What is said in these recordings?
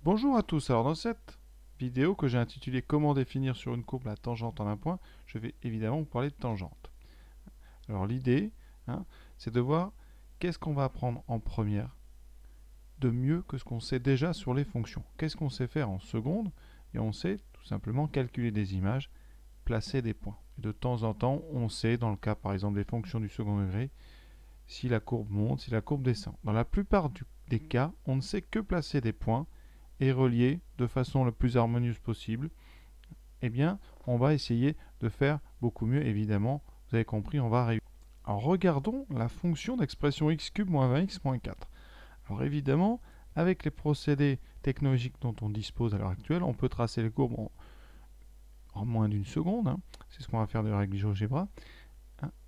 Bonjour à tous, alors dans cette vidéo que j'ai intitulée Comment définir sur une courbe la tangente en un point, je vais évidemment vous parler de tangente. Alors l'idée, c'est de voir qu'est-ce qu'on va apprendre en première de mieux que ce qu'on sait déjà sur les fonctions. Qu'est-ce qu'on sait faire en seconde? Et on sait tout simplement calculer des images, placer des points. Et de temps en temps, on sait, dans le cas par exemple des fonctions du second degré, si la courbe monte, si la courbe descend. Dans la plupart des cas, on ne sait que placer des points et relier de façon la plus harmonieuse possible. Eh bien, on va essayer de faire beaucoup mieux, évidemment. Vous avez compris, on va réussir. Alors, regardons la fonction d'expression x cube moins 20x moins 4. Alors, évidemment, avec les procédés technologiques dont on dispose à l'heure actuelle, on peut tracer les courbes en moins d'une seconde. C'est ce qu'on va faire de avec GeoGebra.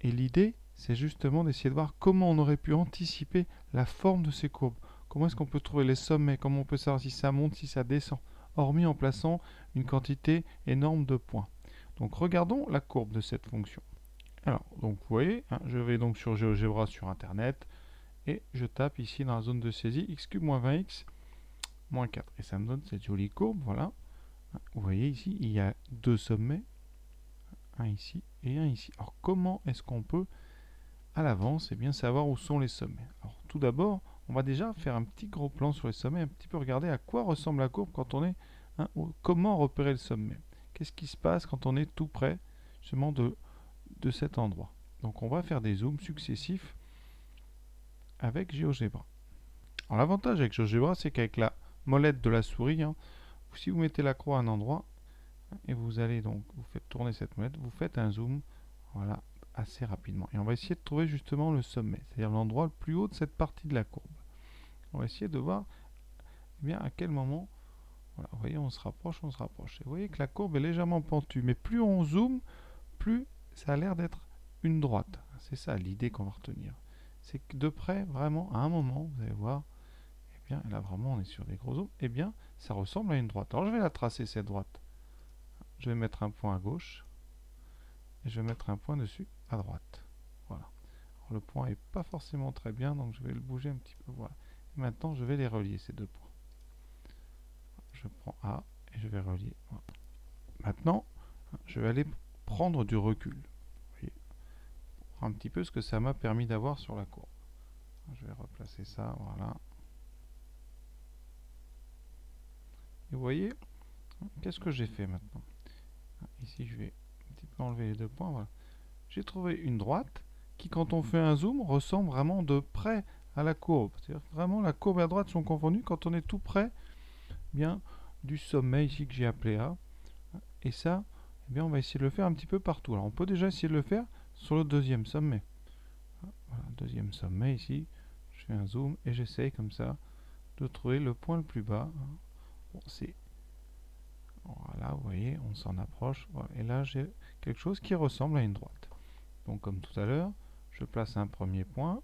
Et l'idée, c'est justement d'essayer de voir comment on aurait pu anticiper la forme de ces courbes. Comment est-ce qu'on peut trouver les sommets? Comment on peut savoir si ça monte, si ça descend? Hormis en plaçant une quantité énorme de points. Donc regardons la courbe de cette fonction. Alors, donc vous voyez, je vais donc sur GeoGebra sur Internet et je tape ici dans la zone de saisie x cube moins 20x moins 4. Et ça me donne cette jolie courbe, voilà. Vous voyez ici, il y a deux sommets, un ici et un ici. Alors comment est-ce qu'on peut à l'avance, bien savoir où sont les sommets? Alors tout d'abord, on va déjà faire un petit gros plan sur les sommets, un petit peu regarder à quoi ressemble la courbe quand on est, comment repérer le sommet. Qu'est-ce qui se passe quand on est tout près justement de cet endroit? Donc on va faire des zooms successifs avec GeoGebra. Alors l'avantage avec GeoGebra, c'est qu'avec la molette de la souris, si vous mettez la croix à un endroit et vous allez donc, vous faites tourner cette molette, vous faites un zoom, voilà, assez rapidement. Et on va essayer de trouver justement le sommet, c'est-à-dire l'endroit le plus haut de cette partie de la courbe. On va essayer de voir bien à quel moment, voilà, vous voyez, on se rapproche, on se rapproche. Et vous voyez que la courbe est légèrement pentue, mais plus on zoome, plus ça a l'air d'être une droite. C'est ça l'idée qu'on va retenir. C'est que de près, vraiment, à un moment, vous allez voir, eh bien, là vraiment, on est sur des gros zooms, eh bien, ça ressemble à une droite. Alors je vais la tracer, cette droite. Je vais mettre un point à gauche, et je vais mettre un point dessus à droite. Voilà. Alors, le point n'est pas forcément très bien, donc je vais le bouger un petit peu. Voilà. Et maintenant, je vais les relier, ces deux points. Je prends A et je vais relier. Voilà. Maintenant, je vais aller prendre du recul. Vous voyez, pour un petit peu ce que ça m'a permis d'avoir sur la courbe. Je vais replacer ça, voilà. Et vous voyez, qu'est-ce que j'ai fait maintenant? Ici, je vais un petit peu enlever les deux points. Voilà. J'ai trouvé une droite qui, quand on fait un zoom, ressemble vraiment de près à la courbe. C'est-à-dire que vraiment, la courbe et la droite sont confondues quand on est tout près, bien, du sommet ici que j'ai appelé A. Et ça, eh bien, on va essayer de le faire un petit peu partout. Alors, on peut déjà essayer de le faire sur le deuxième sommet. Voilà, deuxième sommet ici. Je fais un zoom et j'essaye comme ça de trouver le point le plus bas. Bon, c'est... Voilà, vous voyez, on s'en approche. Voilà. Et là, j'ai quelque chose qui ressemble à une droite. Donc, comme tout à l'heure, je place un premier point,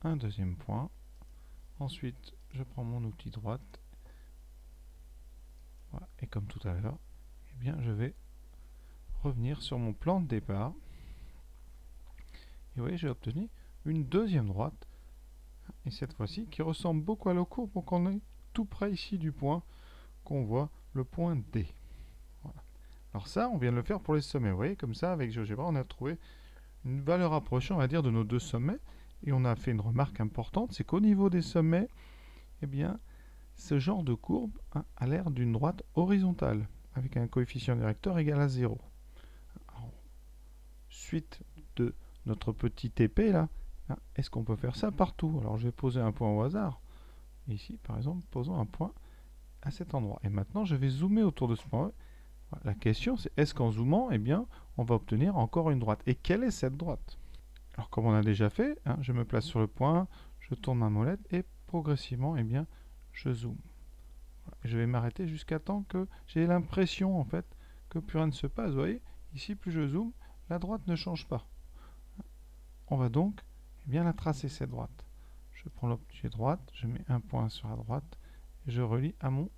un deuxième point. Ensuite, je prends mon outil droite. Voilà. Et comme tout à l'heure, eh bien, je vais revenir sur mon plan de départ. Et vous voyez, j'ai obtenu une deuxième droite. Et cette fois-ci, qui ressemble beaucoup à la courbe. Donc, on est tout près ici du point qu'on voit, le point D. Voilà. Alors ça, on vient de le faire pour les sommets. Vous voyez, comme ça, avec GeoGebra, on a trouvé une valeur approchée, on va dire, de nos deux sommets. Et on a fait une remarque importante, c'est qu'au niveau des sommets, eh bien, ce genre de courbe a l'air d'une droite horizontale, avec un coefficient directeur égal à 0. Alors, suite de notre petit TP, là, est-ce qu'on peut faire ça partout? Alors, je vais poser un point au hasard. Ici, par exemple, posons un point à cet endroit. Et maintenant, je vais zoomer autour de ce point. La question, c'est est-ce qu'en zoomant, eh bien, on va obtenir encore une droite? Et quelle est cette droite? Alors, comme on a déjà fait, je me place sur le point, je tourne ma molette et progressivement, eh bien, je zoome. Voilà. Je vais m'arrêter jusqu'à temps que j'ai l'impression, en fait, que plus rien ne se passe. Vous voyez, ici, plus je zoome, la droite ne change pas. On va donc eh bien, la tracer, cette droite. Je prends l'objet droite, je mets un point sur la droite, et je relie à mon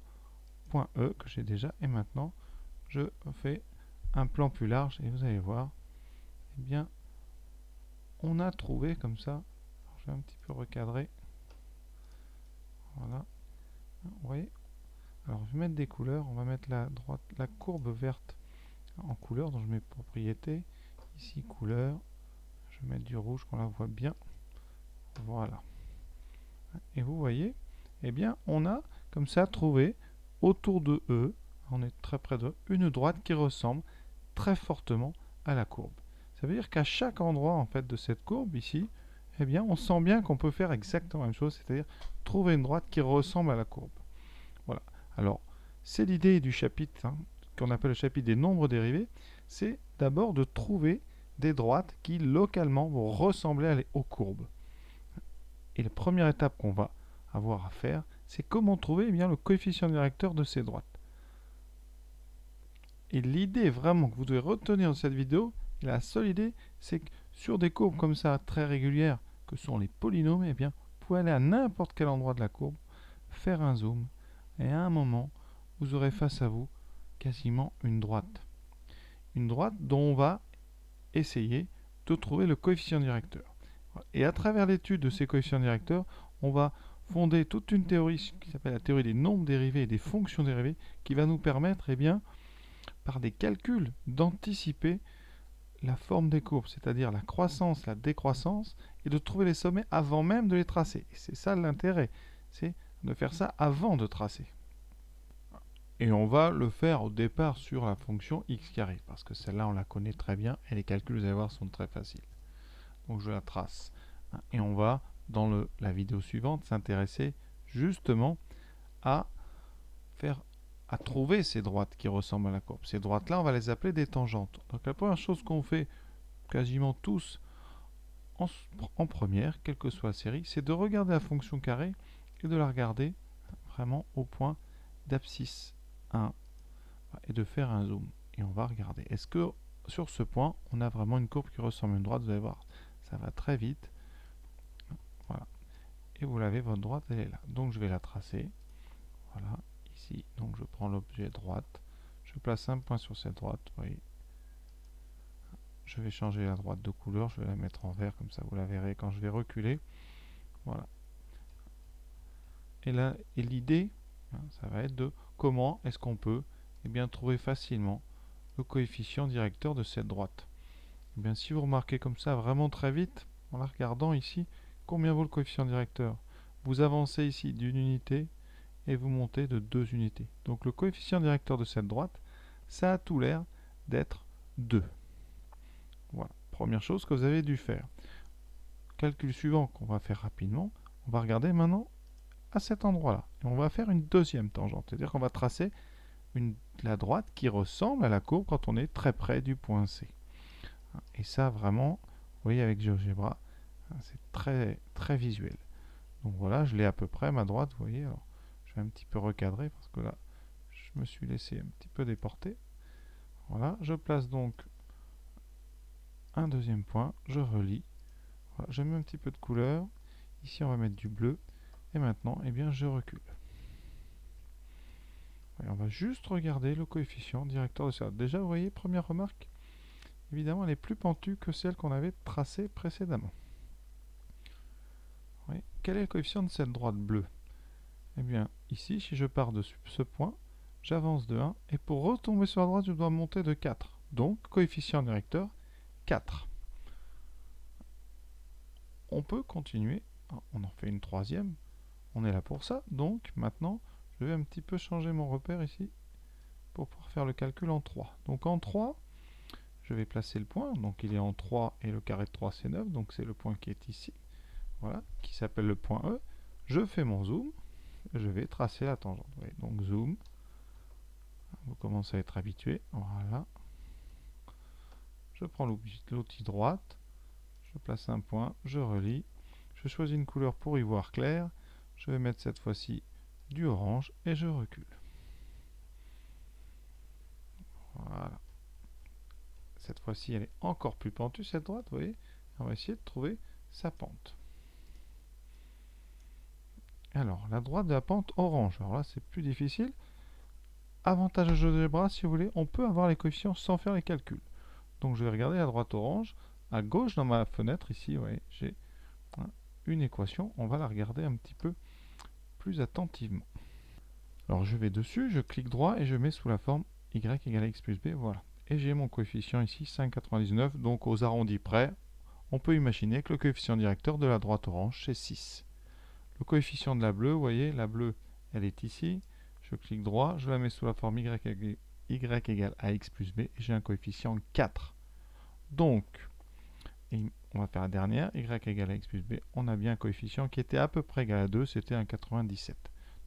point E que j'ai déjà. Et maintenant, je fais un plan plus large et vous allez voir, eh bien, on a trouvé comme ça. Alors, je vais un petit peu recadrer. Voilà. Vous voyez, Alors je vais mettre des couleurs, on va mettre la courbe verte en couleur, donc je mets propriété, ici couleur, je vais mettre du rouge qu'on la voit bien, voilà. Et vous voyez, eh bien on a comme ça trouvé autour de E, on est très près de E, une droite qui ressemble très fortement à la courbe. Ça veut dire qu'à chaque endroit en fait de cette courbe ici, eh bien on sent bien qu'on peut faire exactement la même chose, c'est-à-dire trouver une droite qui ressemble à la courbe. Voilà. Alors, c'est l'idée du chapitre qu'on appelle le chapitre des nombres dérivés, c'est d'abord de trouver des droites qui localement vont ressembler aux courbes. Et la première étape qu'on va avoir à faire, c'est comment trouver bien le coefficient directeur de ces droites. Et l'idée vraiment que vous devez retenir de cette vidéo, la seule idée, c'est que sur des courbes comme ça, très régulières, que sont les polynômes, eh bien, vous pouvez aller à n'importe quel endroit de la courbe, faire un zoom, et à un moment, vous aurez face à vous quasiment une droite. Une droite dont on va essayer de trouver le coefficient directeur. Et à travers l'étude de ces coefficients directeurs, on va fonder toute une théorie qui s'appelle la théorie des nombres dérivés et des fonctions dérivées, qui va nous permettre, eh bien, par des calculs, d'anticiper la forme des courbes, c'est-à-dire la croissance, la décroissance, et de trouver les sommets avant même de les tracer. Et c'est ça l'intérêt, c'est de faire ça avant de tracer. Et on va le faire au départ sur la fonction x carré, parce que celle-là on la connaît très bien, et les calculs, vous allez voir, sont très faciles. Donc je la trace. Et on va, dans la vidéo suivante, s'intéresser justement à trouver ces droites qui ressemblent à la courbe. Ces droites-là, on va les appeler des tangentes. Donc la première chose qu'on fait quasiment tous en première, quelle que soit la série, c'est de regarder la fonction carré et de la regarder vraiment au point d'abscisse 1 et de faire un zoom. Et on va regarder. Est-ce que sur ce point, on a vraiment une courbe qui ressemble à une droite? Vous allez voir, ça va très vite. Voilà. Et vous l'avez, votre droite, elle est là. Donc je vais la tracer. Voilà, ici. Donc je prends l'objet droite. Je place un point sur cette droite. Vous voyez. Je vais changer la droite de couleur. Je vais la mettre en vert, comme ça vous la verrez quand je vais reculer. Voilà. Et là, et l'idée, ça va être de comment est-ce qu'on peut bien, trouver facilement le coefficient directeur de cette droite. Et bien, si vous remarquez comme ça vraiment très vite, en la regardant ici, combien vaut le coefficient directeur? Vous avancez ici d'une unité et vous montez de 2 unités. Donc le coefficient directeur de cette droite, ça a tout l'air d'être 2. Voilà, première chose que vous avez dû faire. Calcul suivant qu'on va faire rapidement, on va regarder maintenant à cet endroit-là. Et on va faire une deuxième tangente, c'est-à-dire qu'on va tracer la droite qui ressemble à la courbe quand on est très près du point C. Et ça, vraiment, vous voyez, avec GeoGebra, c'est très, très visuel. Donc voilà, je l'ai à peu près, ma droite, vous voyez. Alors, je vais un petit peu recadrer parce que là, je me suis laissé un petit peu déporter. Voilà, je place donc un deuxième point, je relie. Voilà, je mets un petit peu de couleur. Ici, on va mettre du bleu. Et maintenant, eh bien, je recule. Et on va juste regarder le coefficient directeur de ça. Déjà, vous voyez, première remarque, évidemment, elle est plus pentue que celle qu'on avait tracée précédemment. Oui. Quel est le coefficient de cette droite bleue? Eh bien, ici, si je pars de ce point, j'avance de 1, et pour retomber sur la droite, je dois monter de 4. Donc, coefficient directeur, 4. On peut continuer, on en fait une troisième, on est là pour ça, donc maintenant, je vais un petit peu changer mon repère ici, pour pouvoir faire le calcul en 3. Donc en 3, je vais placer le point, donc il est en 3 et le carré de 3 c'est 9, donc c'est le point qui est ici, voilà, qui s'appelle le point E. Je fais mon zoom, je vais tracer la tangente. Voyez, donc zoom, vous commencez à être habitué, voilà. Je prends l'outil droite, je place un point, je relie, je choisis une couleur pour y voir clair, je vais mettre cette fois-ci du orange et je recule. Voilà. Cette fois-ci, elle est encore plus pentue, cette droite, vous voyez. On va essayer de trouver sa pente. Alors, la droite de la pente orange. Alors là, c'est plus difficile. Avantage de GeoGebra, si vous voulez, on peut avoir les coefficients sans faire les calculs. Donc, je vais regarder la droite orange. À gauche, dans ma fenêtre, ici, vous voyez, j'ai une équation. On va la regarder un petit peu plus attentivement. Alors je vais dessus, je clique droit et je mets sous la forme y égale à x plus b, voilà. Et j'ai mon coefficient ici, 5,99, donc aux arrondis près, on peut imaginer que le coefficient directeur de la droite orange, c'est 6. Le coefficient de la bleue, vous voyez, la bleue, elle est ici. Je clique droit, je la mets sous la forme y égale à x plus b, et j'ai un coefficient 4. Donc, on va faire la dernière, y égale à x plus b, on a bien un coefficient qui était à peu près égal à 2, c'était un 97.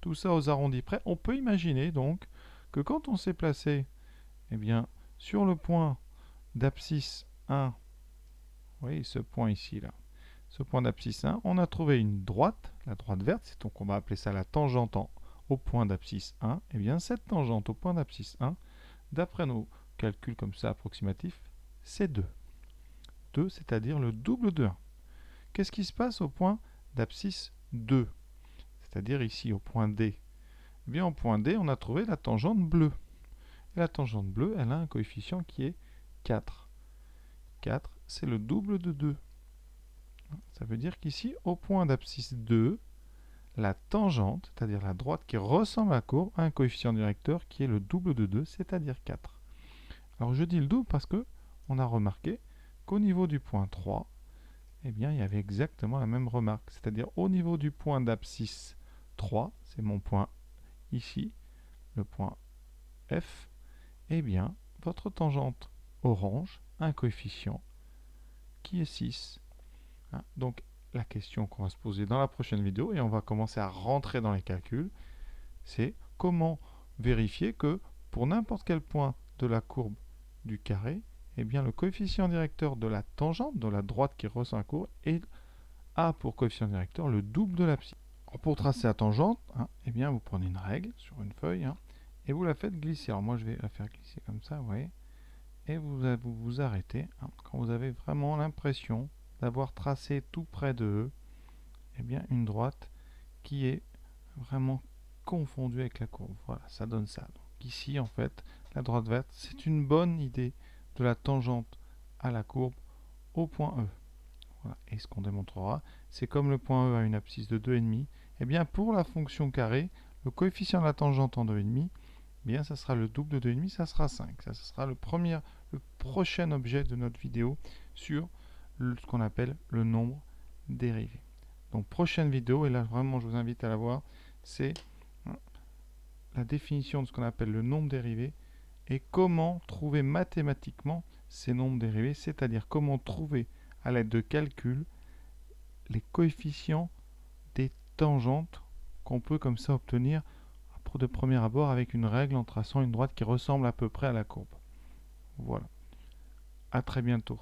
Tout ça aux arrondis près. On peut imaginer donc que quand on s'est placé sur le point d'abscisse 1, vous voyez ce point ici, là, ce point d'abscisse 1, on a trouvé une droite, la droite verte, donc on va appeler ça la tangente au point d'abscisse 1. Et bien cette tangente au point d'abscisse 1, d'après nos calculs comme ça approximatifs, c'est 2. 2, c'est-à-dire le double de 1. Qu'est-ce qui se passe au point d'abscisse 2, c'est-à-dire ici au point D? Eh bien au point D, on a trouvé la tangente bleue. Et la tangente bleue, elle a un coefficient qui est 4. 4, c'est le double de 2. Ça veut dire qu'ici, au point d'abscisse 2, la tangente, c'est-à-dire la droite qui ressemble à la courbe, a un coefficient directeur qui est le double de 2, c'est-à-dire 4. Alors je dis le double parce que on a remarqué qu'au niveau du point 3, eh bien, il y avait exactement la même remarque. C'est-à-dire au niveau du point d'abscisse 3, c'est mon point ici, le point F, eh bien, votre tangente orange a un coefficient qui est 6. Donc, la question qu'on va se poser dans la prochaine vidéo, et on va commencer à rentrer dans les calculs, c'est comment vérifier que pour n'importe quel point de la courbe du carré, eh bien, le coefficient directeur de la tangente, de la droite qui ressemble à la courbe, a pour coefficient directeur le double de l'abscisse. Pour tracer la tangente, eh bien, vous prenez une règle sur une feuille et vous la faites glisser. Alors moi, je vais la faire glisser comme ça, vous voyez. Et vous arrêtez quand vous avez vraiment l'impression d'avoir tracé tout près de E, eh bien, une droite qui est vraiment confondue avec la courbe. Voilà, ça donne ça. Donc ici, en fait, la droite verte, c'est une bonne idée de la tangente à la courbe au point E. Voilà. Et ce qu'on démontrera, c'est comme le point E a une abscisse de 2,5, eh bien pour la fonction carré, le coefficient de la tangente en 2,5, eh bien ça sera le double de 2,5, ça sera 5. Ça sera le prochain objet de notre vidéo sur ce qu'on appelle le nombre dérivé. Donc prochaine vidéo, et là vraiment je vous invite à la voir, c'est la définition de ce qu'on appelle le nombre dérivé et comment trouver mathématiquement ces nombres dérivés, c'est-à-dire comment trouver à l'aide de calculs les coefficients des tangentes qu'on peut comme ça obtenir de premier abord avec une règle en traçant une droite qui ressemble à peu près à la courbe. Voilà. À très bientôt.